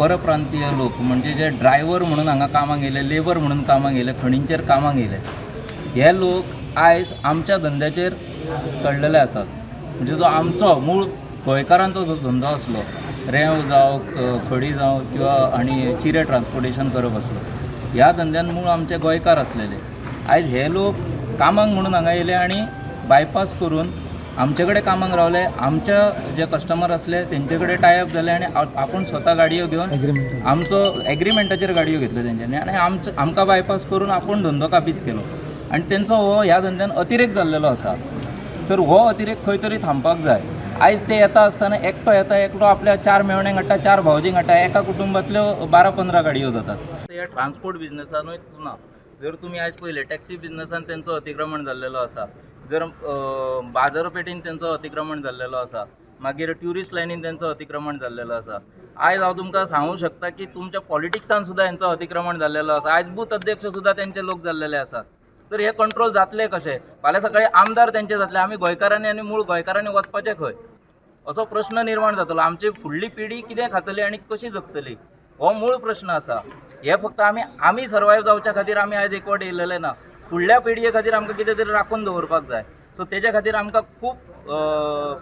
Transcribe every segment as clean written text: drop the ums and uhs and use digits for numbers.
परप्रांतीय लोक म्हणजे जे ड्रायव्हर म्हणून हांगा कामाक येयले, लेबर म्हणून कामाक येयले, खणींचेर कामाक येयले, हे लोक आयज आमच्या धंद्याचेर चडलेले आसात. म्हणजे जो आमचो मूळ गोंयकारांचो जो धंदो आसलो, रेंव जावं, खडी जावं किंवा आनी चिरे ट्रान्सपोर्टेशन करप आसलो, ह्या धंद्यान मूळ आमचे गोंयकार आसलेले. आयज हे लोक कामाक म्हणून हांगा येयले आनी बायपास करून आमचे कडेन कामाक रावले. आमच्या जे कस्टमर असले तेंचे कडेन टायअप जाले आनी आपूण स्वता गाडयो घेवन आमचो एग्रीमेंटाचेर गाडयो घेतल्यो तेंच्यांनी आनी आमकां बायपास करून आपूण धंदो काबीज केलो. आनी तेंचो हो ह्या धंद्यान अतिरेक जाल्लेलो आसा. तर हो अतिरेक खंय तरी थांबपाक जाय. आयज ते येता आसतना एकटो येता, एकटो आपल्या 4 मेवण्यांक हाडटा, 4 भावजींक हाडटा, एका कुटुंबांतल्यो 12-15 गाडयो जातात. ह्या ट्रान्सपोर्ट बिजनसानूच ना. जर तुमी आयज पळयलें टॅक्सी बिजनसान तेंचो अतिक्रमण जाल्लेलो आसा, जर बाजारपेठेन तेंचो अतिक्रमण जाल्लेलो आसा, मागीर ट्युरिस्ट लायनीन तेंचो अतिक्रमण जाल्लेलो आसा. आयज हांव तुमकां सांगूं शकता की तुमच्या पॉलिटिक्सान सुद्दां हेंचो अतिक्रमण जाल्लेलो आसा. आयज बूथ अध्यक्ष सुद्दां तेंचे लोक जाल्लेले आसात. तर हे कंट्रोल जातले कशें? फाल्यां सकाळी आमदार तेंचे जातले, आमी गोंयकारांनी आनी मूळ गोंयकारांनी वचपाचें खंय? असो प्रश्न निर्माण जातलो. आमची फुडली पिढी कितें खातली आनी कशी जगतली, हो मूळ प्रश्न आसा. हे फक्त आमी सर्वायव जावच्या खातीर आमी आयज एकवट येयलेले ना. फुडल्या पिळये खातीर आमकां कितें तरी राखून दवरपाक जाय. सो तेज्या खातीर आमकां खूब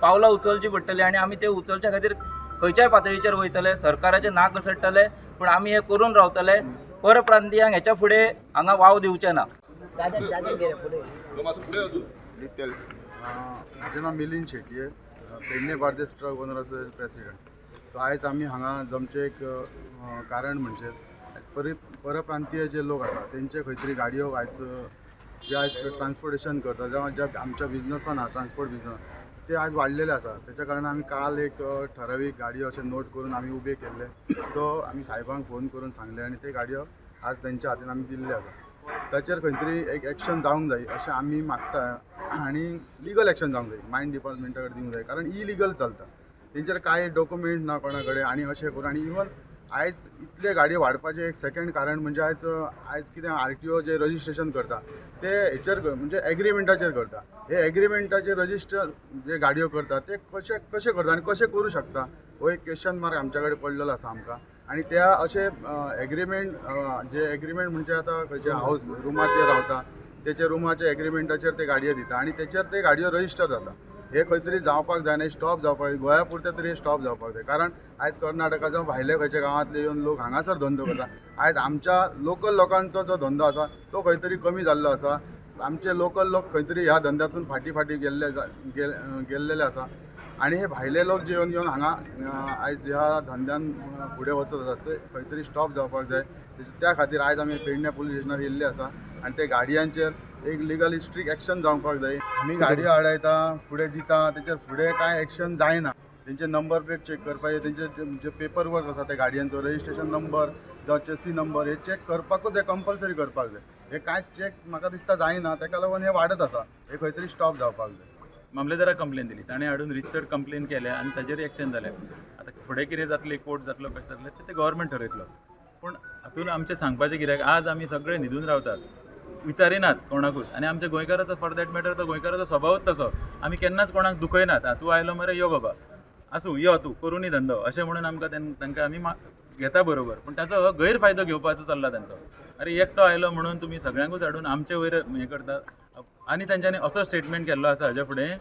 पावलां उचलची पडटलीं आनी आमी ते उचलच्या खातीर खंयच्याय पातळीचेर वयतले, सरकाराचें नाक घसडटले, पूण आमी हे करून रावतले. परप्रांतीयांक हेच्या फुडें हांगा वाव दिवचे ना. म्हजें नांव Milind Shetye, Pedne Bardez truck owner association president. So आयज आमी हांगा जमचे एक कारण म्हणजे परप्रांतीय जे लोक आसा तेंचे खंय तरी गाडयो जे आयज ट्रान्सपोर्टेशन करता जावं ज्या आमच्या बिजनसान आहा ट्रान्सपोर्ट बिजनस ते आयज वाडलेले आसा. तेच्या कारण आमी काल एक ठरावीक गाडयो अशे नोट करून आमी उबे केल्ले. सो आमी साहेबांक फोन करून सांगले आनी ते गाडयो आज तेंच्या हातीन आमी दिल्ले आसा. ताचेर खंय तरी एक एक्शन जावंक जाय अशें आमी मागता आनी लिगल एक्शन जावंक जाय. मायंड डिपार्टमेंटा कडेन दिवंक जाय, कारण इलिगल चलता. तेंचेर कांय डॉक्युमेंट ना कोणा कडेन आनी अशें करून. आनी इवन आयज इतले गाडयो वाडपाचें एक सेकंड कारण म्हणजे आयज कितें RTO जे रजिस्ट्रेशन करता ते हेचेर म्हणजे एग्रीमेंटाचेर करता. हे एग्रीमेंटाचेर रजिस्टर जे गाडयो करता ते कशें करता आनी कशें करूं शकता हो एक क्वेश्चन मार्क आमच्या कडेन पडलेलो आसा आमकां. आनी त्या अशे एग्रीमेंट म्हणजे आतां खंयचे हावस रुमाचेर रावता तेचे रुमाचे एग्रीमेंटाचेर ते गाडयो दिता आनी तेचेर ते गाडयो रजिस्टर जाता. हे खंय तरी जावपाक जाय, नाही स्टॉप जावपाक, गोंया पुरते तरी स्टॉप जावपाक जाय. कारण आयज कर्नाटका जावं भायले खंयच्या गांवांतले येवन लोक हांगासर धंदो करता. आयज आमच्या लोकल लोकांचो जो धंदो आसा तो खंय तरी कमी जाल्लो आसा. आमचे लोकल लोक खंय तरी ह्या धंद्यातून फाटी गेल्लेले आसा. आनी हे भायले लोक जे येवन हांगा आयज ह्या धंद्यान फुडें वचत आसा ते खंय तरी स्टॉप जावपाक जाय. त्या खातीर आयज आमी पेडणे पुलीस स्टेशनार येयल्ले आसा आनी ते गाडयांचेर एक लिगल स्ट्रिक्ट एक्शन जावपाक जाय. आमी गाडयो हाडयता, फुडें दिता, तेचेर फुडें कांय एक्शन जायना. तेंचे नंबर प्लेट चेक करपाचे, तेंचे जे पेपर वर्क आसा त्या गाडयांचो रजिस्ट्रेशन नंबर जावं चेसी नंबर हे चेक करपाकूच हे कंपल्सरी करपाक जाय. हे कांयच चेक म्हाका दिसता जायना, ताका लागून हे वाडत आसा. हे खंय तरी स्टॉप जावपाक जाय. मामलेदाराक कंप्लेन दिली, ताणें हाडून रितसर कंप्लेन केल्या आनी ताजेर एक्शन जालें. आतां फुडें कितें जातलें, कोर्ट जातलो कशें जातलें तें गव्हर्मेंट ठरयतलो. पूण हातून आमचें सांगपाचें कित्याक आज आमी सगळे न्हिदून रावतात, विचारिनात कोणाकूच. आनी आमच्या गोंयकाराचो फॉर दॅट मॅटर तो गोंयकाराचो स्वभावच तसो. आमी केन्नाच कोणाक दुखयनात. तूं आयलो मरे यो बाबा, आसूं यो तूं करुनी धंदो अशें म्हणून आमकां तांकां आमी घेता बरोबर. पूण ताचो गैरफायदो घेवपाचो चल्ला तांचो. अरे एकटो आयलो म्हणून तुमी सगळ्यांकूच हाडून आमचे वयर हें करतात. आनी तांच्यांनी असो स्टेटमेंट केल्लो आसा हाजे फुडें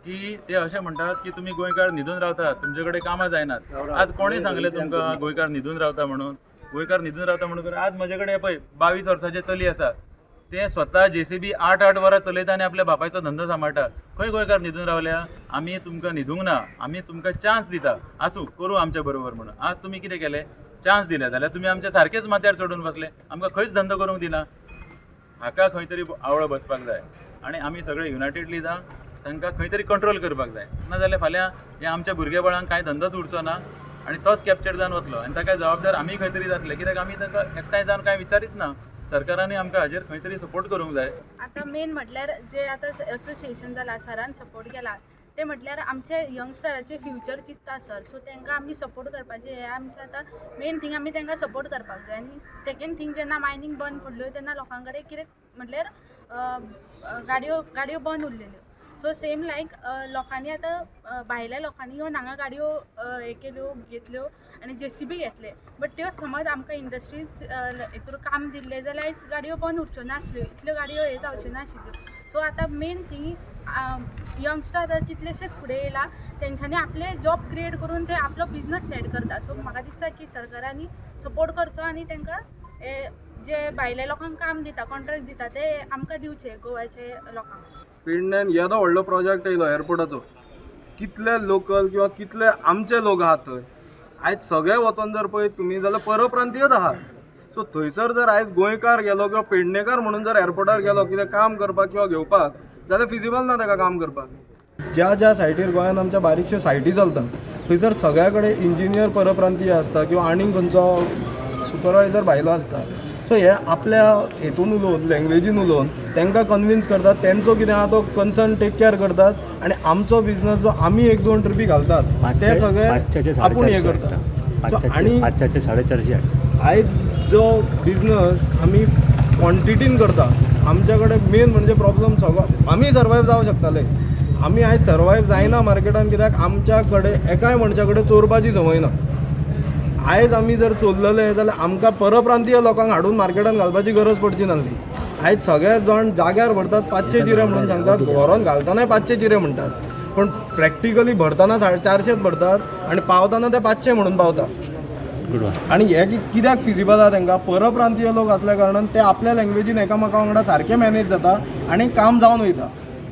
की ते अशें म्हणटात की तुमी गोंयकार न्हिदून रावतात, तुमचे कडेन कामां जायनात. आज कोणें सांगलें तुमकां गोंयकार न्हिदून रावता म्हणून? गोंयकार न्हिदून रावता म्हणून आज म्हजे कडेन पळय 22 वर्साचें चली आसा, ते स्वता JCB 8-8 वरां चलयता आनी आपल्या बापायचो धंदो सांबाळटा. खंय गोंयकार न्हिदून रावल्या? आमी तुमकां न्हिदूंक ना, आमी तुमकां चान्स दिता, आसूं करूं आमच्या बरोबर म्हणून. आज तुमी कितें केलें? चान्स दिले जाल्यार तुमी आमच्या सारकेच माथ्यार चडून बसले, आमकां खंयच धंदो करूंक दिना. हाका खंय तरी आवळ बसपाक जाय आनी आमी सगळे युनायटेडली जावन तांकां खंय तरी कंट्रोल करपाक जाय. नाजाल्यार फाल्यां हे आमच्या भुरगेपणांक कांय धंदोच उरचो ना आनी तोच कॅप्चर जावन वतलो आनी ताका जबाबदार आमी खंय तरी जातले. कित्याक आमी तांकां एकठांय जावन कांय विचारीत ना. सरकारांनी आमकां हाजेर खंय तरी सपोर्ट करूंक जाय. आतां मेन म्हटल्यार जे आतां असोसिएशन जाला, सरान सपोर्ट केला ते म्हटल्यार आमचे यंगस्टराचे फ्युचर चिंतता सर. सो तांकां आमी सपोर्ट करपाचें हें आमचें आतां मेन थींग. आमी तांकां सपोर्ट करपाक जाय. आनी सेकेंड थींग जेन्ना मायनींग बंद पडल्यो तेन्ना लोकां कडेन कितें म्हटल्यार गाडयो बंद उरलेल्यो. सो सेम लायक लोकांनी आतां भायल्या लोकांनी येवन हांगा गाडयो हे केल्यो घेतल्यो आनी JCB घेतले. बट त्यो समज आमकां इंडस्ट्रीज हितूर काम दिल्ले जाल्यार आयज गाडयो बंद उरच्यो नासल्यो, इतल्यो गाडयो हे जावच्यो नाशिल्ल्यो. सो आतां मेन थिंग यंगस्टर कितलेशेच फुडें येयला, तेंच्यांनी आपले जॉब क्रिएट करून ते आपलो बिझनस सेट करता. सो म्हाका दिसता की सरकारांनी सपोर्ट करचो आनी तांकां जे भायल्या लोकांक काम दिता, कॉन्ट्रॅक्ट दिता ते आमकां दिवचे गोव्याचे लोकांक. पेडण्यान येदो व्हडलो प्रोजेक्ट येयलो एअरपोर्टाचो, कितले लोकल किंवा कितले आमचे लोक आहात थंय. आयज सगळे वचोन जर पळयत तुमी जाल्यार परप्रांतीयच आहात. सो थंयसर जर आयज गोंयकार गेलो किंवा पेडणेकार म्हणून जर एअरपोर्टार गेलो कितें काम करपाक किंवा घेवपाक, जाल्यार फिजिबल ना ताका काम करपाक. ज्या ज्या सायटीर गोंयान आमच्या बारीकश्यो सायटी चलता थंयसर सगळ्या कडेन इंजिनियर परप्रांतीय आसता किंवा आनीक खंयचो सुपरवायझर भायलो आसता. सो हे आपल्या हेतून उलोवन, लँग्वेजीन उलोवन तांकां कन्विन्स करतात, तेंचो कितें आहा तो कन्सर्न टेक केअर करतात आनी आमचो बिझनस जो आमी 1-2 ट्रिपी घालतात ते सगळे आपूण हे करतात. आनी 450 आयज जो बिझनस आमी क्वॉन्टिटीन करता, आमच्या कडेन मेन म्हणजे प्रॉब्लम सगळो आमी सर्वायव जावं शकताले. आमी आयज सर्वायव जायना मार्केटान, कित्याक आमच्या कडेन एकाय मनशा कडेन चोरपाची संवय ना. आयज आमी जर चोरलेले जाल्यार आमकां परप्रांतीय लोकांक हाडून मार्केटान घालपाची गरज पडची नासली. आयज सगळे जाण जाग्यार भरतात 500 चिरे म्हणून सांगतात, व्हरोन घालतानाय 500 चिरे म्हणटात, पण प्रॅक्टिकली भरतना 450 भरतात आनी पावतना ते 500 म्हणून पावतात. आनी हे कित्याक फिजिबल आहा तांकां, परप्रांतीय लोक असल्या कारणान ते आपल्या लँग्वेजीन एकामेका वांगडा सारके मॅनेज जाता आनी काम जावन वयता.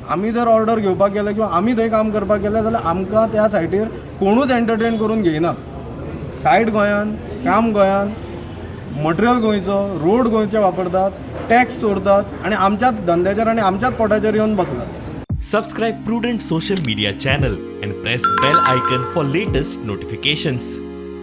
आमी जर ऑर्डर घेवपाक गेले किंवा आमी थंय काम करपाक गेले जाल्यार आमकां त्या सायटीर कोणूच एंटरटेन करून घेयना. सायट गोंयान, काम गोंयान, मटेरियल गोंयचो, रोड गोंयचे वापरतात, टॅक्स चोरतात आनी आमच्याच धंद्याचेर आनी आमच्याच पोटाचेर येवन बसतात. Subscribe Prudent social media channel and press bell icon for latest notifications.